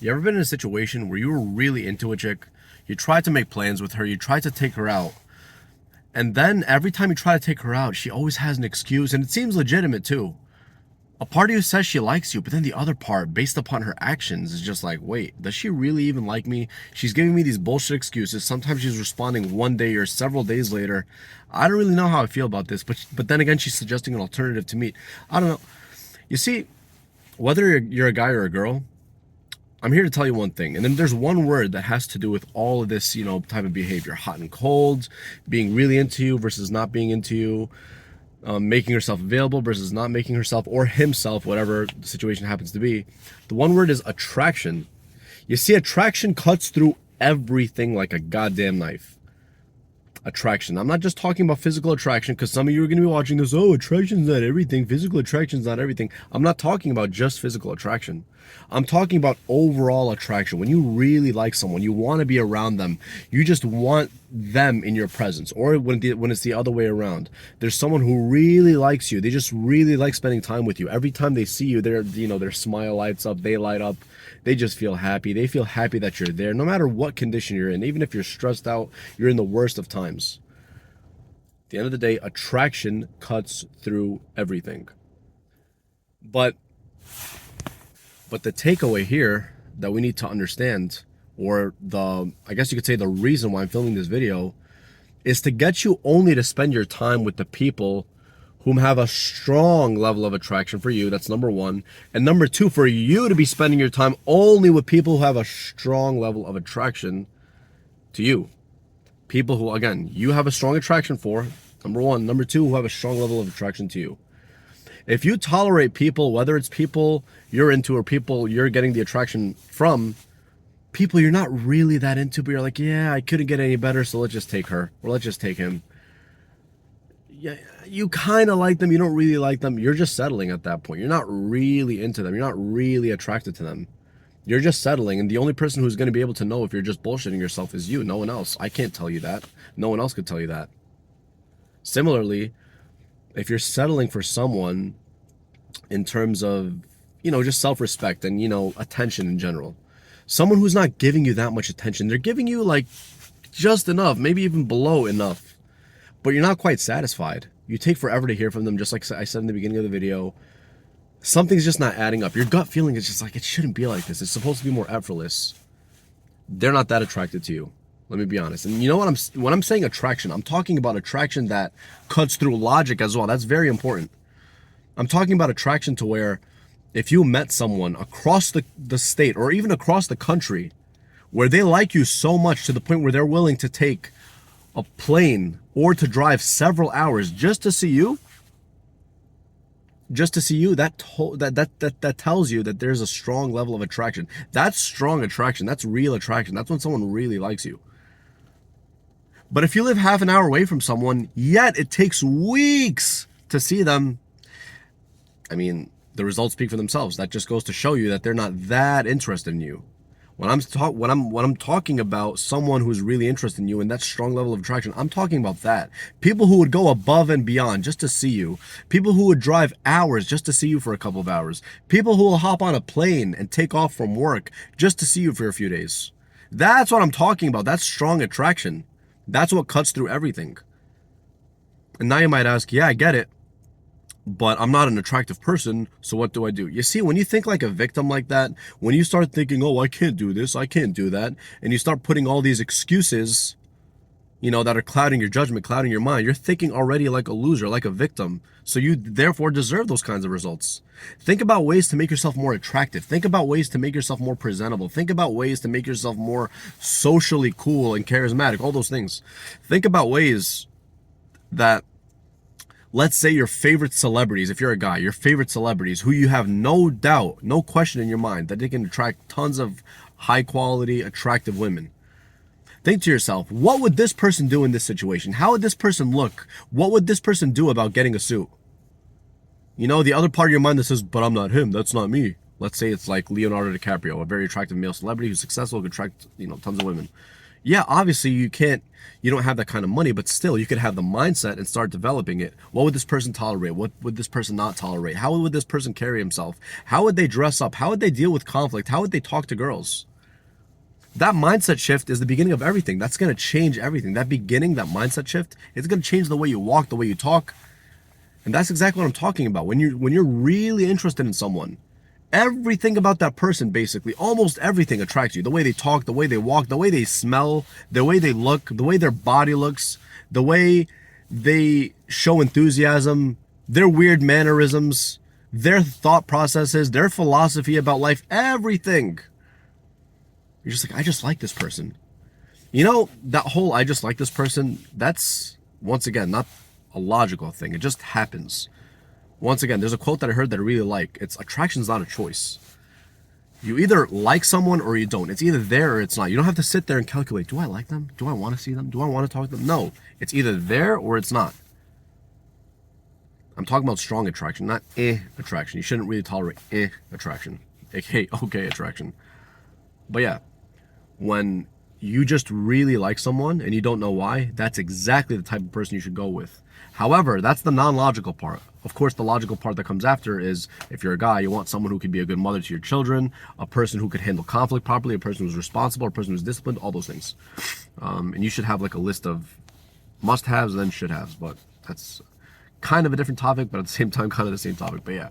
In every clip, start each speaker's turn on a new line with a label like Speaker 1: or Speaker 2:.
Speaker 1: You ever been in a situation where you were really into a chick, you tried to make plans with her, you tried to take her out, and then every time you try to take her out, she always has an excuse, and it seems legitimate too. A part of you says she likes you, but then the other part, based upon her actions, is just like, wait, does she really even like me? She's giving me these bullshit excuses. Sometimes she's responding one day or several days later. I don't really know how I feel about this, but then again, she's suggesting an alternative to meet. I don't know. You see, whether you're a guy or a girl, I'm here to tell you one thing. And then there's one word that has to do with all of this, type of behavior. Hot and cold, being really into you versus not being into you, making herself available versus not making herself or himself, whatever the situation happens to be. The one word is attraction. You see, attraction cuts through everything like a goddamn knife. Attraction. I'm not just talking about physical attraction, because some of you are going to be watching this, oh, attraction's not everything, physical attraction's not everything. I'm not talking about just physical attraction. I'm talking about overall attraction. When you really like someone, you want to be around them. You just want them in your presence. Or when it's the other way around. There's someone who really likes you. They just really like spending time with you. Every time they see you, their smile lights up, they light up. They just feel happy. They feel happy that you're there, no matter what condition you're in. Even if you're stressed out, you're in the worst of times. At the end of the day, attraction cuts through everything. But the takeaway here that we need to understand, or I guess you could say the reason why I'm filming this video, is to get you only to spend your time with the people whom have a strong level of attraction for you. That's number one. And number two, for you to be spending your time only with people who have a strong level of attraction to you. People who, again, you have a strong attraction for, number one. Number two, who have a strong level of attraction to you. If you tolerate people, whether it's people you're into or people you're getting the attraction from, people you're not really that into, but you're like, yeah, I couldn't get any better, so let's just take her, or let's just take him. Yeah, you kind of like them, you don't really like them, you're just settling at that point. You're not really into them, you're not really attracted to them. You're just settling, and the only person who's going to be able to know if you're just bullshitting yourself is you, no one else. I can't tell you that. No one else could tell you that. Similarly, if you're settling for someone in terms of, just self-respect and, attention in general, someone who's not giving you that much attention, they're giving you like just enough, maybe even below enough, but you're not quite satisfied. You take forever to hear from them, just like I said in the beginning of the video. Something's just not adding up. Your gut feeling is just like, it shouldn't be like this. It's supposed to be more effortless. They're not that attracted to you. Let me be honest. And you know what when I'm saying attraction, I'm talking about attraction that cuts through logic as well. That's very important. I'm talking about attraction to where if you met someone across the state or even across the country where they like you so much to the point where they're willing to take a plane or to drive several hours just to see you, that tells you that there's a strong level of attraction. That's strong attraction. That's real attraction. That's when someone really likes you. But if you live half an hour away from someone, yet it takes weeks to see them, I mean, the results speak for themselves. That just goes to show you that they're not that interested in you. When I'm talking about someone who's really interested in you and that strong level of attraction, I'm talking about that. People who would go above and beyond just to see you. People who would drive hours just to see you for a couple of hours. People who will hop on a plane and take off from work just to see you for a few days. That's what I'm talking about. That's strong attraction. That's what cuts through everything. And now you might ask, yeah, I get it, but I'm not an attractive person, so what do I do? You see, when you think like a victim like that, when you start thinking, oh, I can't do this, I can't do that, and you start putting all these excuses, that are clouding your judgment, clouding your mind, you're thinking already like a loser, like a victim. So you therefore deserve those kinds of results. Think about ways to make yourself more attractive. Think about ways to make yourself more presentable. Think about ways to make yourself more socially cool and charismatic, all those things. Think about ways that, let's say your favorite celebrities, if you're a guy, your favorite celebrities who you have no doubt, no question in your mind that they can attract tons of high quality, attractive women. Think to yourself, what would this person do in this situation? How would this person look? What would this person do about getting a suit? The other part of your mind that says, but I'm not him, that's not me. Let's say it's like Leonardo DiCaprio, a very attractive male celebrity who's successful, could attract, tons of women. Yeah, obviously you don't have that kind of money, but still you could have the mindset and start developing it. What would this person tolerate? What would this person not tolerate? How would this person carry himself? How would they dress up? How would they deal with conflict? How would they talk to girls? That mindset shift is the beginning of everything. That's going to change everything. That beginning, that mindset shift, it's going to change the way you walk, the way you talk. And that's exactly what I'm talking about. When you're really interested in someone, everything about that person, basically, almost everything attracts you. The way they talk, the way they walk, the way they smell, the way they look, the way their body looks, the way they show enthusiasm, their weird mannerisms, their thought processes, their philosophy about life, everything. You're just like, I just like this person. You know, that whole I just like this person, that's, once again, not a logical thing. It just happens. Once again, there's a quote that I heard that I really like. It's attraction's not a choice. You either like someone or you don't. It's either there or it's not. You don't have to sit there and calculate, do I like them? Do I want to see them? Do I want to talk to them? No, it's either there or it's not. I'm talking about strong attraction, not attraction. You shouldn't really tolerate attraction, aka okay attraction. But yeah, when you just really like someone and you don't know why, that's exactly the type of person you should go with. However, that's the non-logical part. Of course, the logical part that comes after is, if you're a guy, you want someone who can be a good mother to your children, a person who could handle conflict properly, a person who's responsible, a person who's disciplined, all those things. And you should have like a list of must-haves and then should-haves, but that's kind of a different topic, but at the same time, kind of the same topic. But yeah.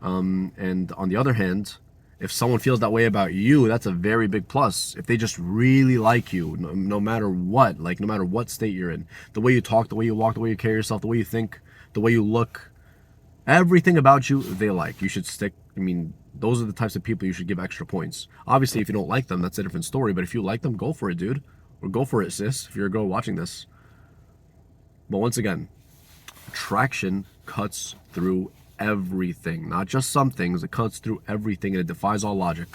Speaker 1: And on the other hand, if someone feels that way about you, that's a very big plus. If they just really like you, no matter what, like no matter what state you're in, the way you talk, the way you walk, the way you carry yourself, the way you think, the way you look, everything about you, they like. You should stick. I mean, those are the types of people you should give extra points. Obviously, if you don't like them, that's a different story. But if you like them, go for it, dude. Or go for it, sis, if you're a girl watching this. But once again, attraction cuts through everything, not just some things. It cuts through everything and it defies all logic.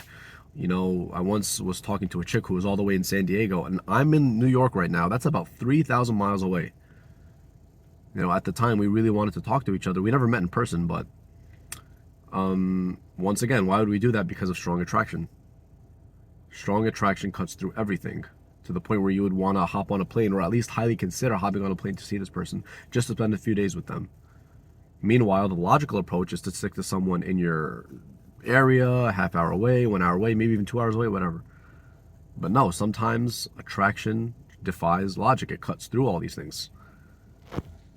Speaker 1: You know, I once was talking to a chick who was all the way in San Diego, and I'm in New York right now. That's about 3,000 miles away. You know, at the time we really wanted to talk to each other. We never met in person, but once again, why would we do that? Because of strong attraction. Strong attraction cuts through everything, to the point where you would want to hop on a plane, or at least highly consider hopping on a plane to see this person, just to spend a few days with them. Meanwhile, the logical approach is to stick to someone in your area, a half hour away, 1 hour away, maybe even 2 hours away, whatever. But no, sometimes attraction defies logic. It cuts through all these things.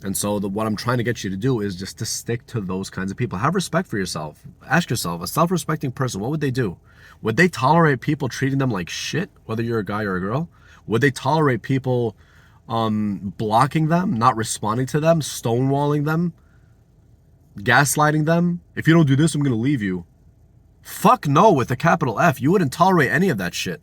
Speaker 1: And so what I'm trying to get you to do is just to stick to those kinds of people. Have respect for yourself. Ask yourself, a self-respecting person, what would they do? Would they tolerate people treating them like shit, whether you're a guy or a girl? Would they tolerate people blocking them, not responding to them, stonewalling them, gaslighting them? If you don't do this, I'm going to leave you. Fuck no, with a capital F. You wouldn't tolerate any of that shit.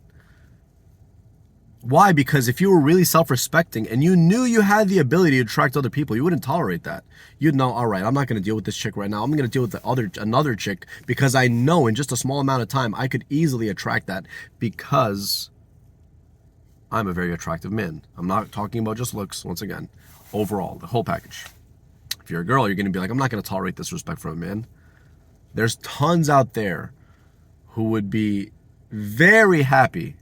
Speaker 1: Why? Because if you were really self-respecting and you knew you had the ability to attract other people, you wouldn't tolerate that. You'd know, all right, I'm not going to deal with this chick right now. I'm going to deal with another chick, because I know in just a small amount of time I could easily attract that, because I'm a very attractive man. I'm not talking about just looks, once again. Overall, the whole package. If you're a girl, you're going to be like, I'm not going to tolerate disrespect from a man. There's tons out there who would be very happy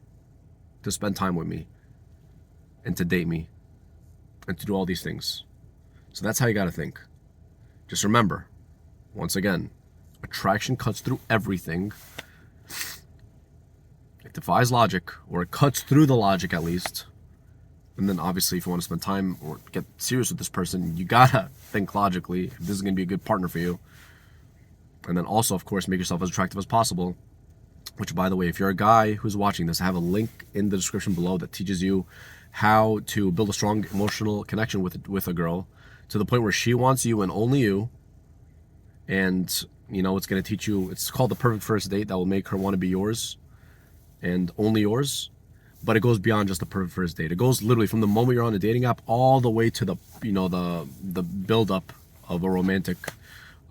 Speaker 1: to spend time with me and to date me and to do all these things. So that's how you got to think. Just remember, once again, attraction cuts through everything. It defies logic, or it cuts through the logic at least. And then obviously, if you want to spend time or get serious with this person, you gotta think logically if this is going to be a good partner for you. And then also, of course, make yourself as attractive as possible. Which, by the way, if you're a guy who's watching this, I have a link in the description below that teaches you how to build a strong emotional connection with a girl, to the point where she wants you and only you. And, you know, it's going to teach you, it's called the perfect first date, that will make her want to be yours and only yours. But it goes beyond just the perfect first date. It goes literally from the moment you're on the dating app all the way to the, you know, the build up of a romantic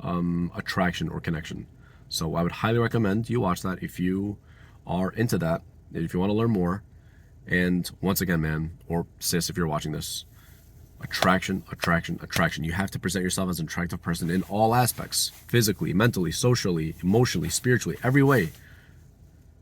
Speaker 1: attraction or connection. So I would highly recommend you watch that if you are into that, if you want to learn more. And once again, man, or sis, if you're watching this, attraction, attraction, attraction. You have to present yourself as an attractive person in all aspects, physically, mentally, socially, emotionally, spiritually, every way.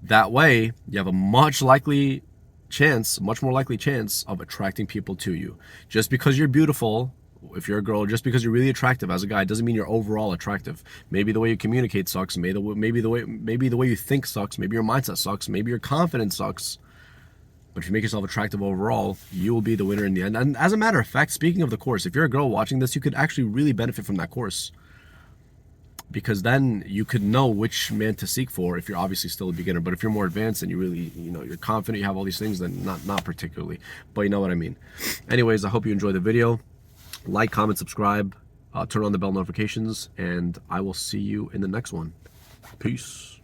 Speaker 1: That way, you have a much likely chance, much more likely chance of attracting people to you. Just because you're beautiful, if you're a girl, just because you're really attractive as a guy doesn't mean you're overall attractive. Maybe the way you communicate sucks, maybe the way you think sucks, maybe your mindset sucks, maybe your confidence sucks. But if you make yourself attractive overall, you will be the winner in the end. And as a matter of fact, speaking of the course, if you're a girl watching this, you could actually really benefit from that course, because then you could know which man to seek for if you're obviously still a beginner. But if you're more advanced and you really, you're confident, you have all these things, then not particularly. But you know what I mean. Anyways, I hope you enjoyed the video. Like, comment, subscribe, turn on the bell notifications, and I will see you in the next one. Peace.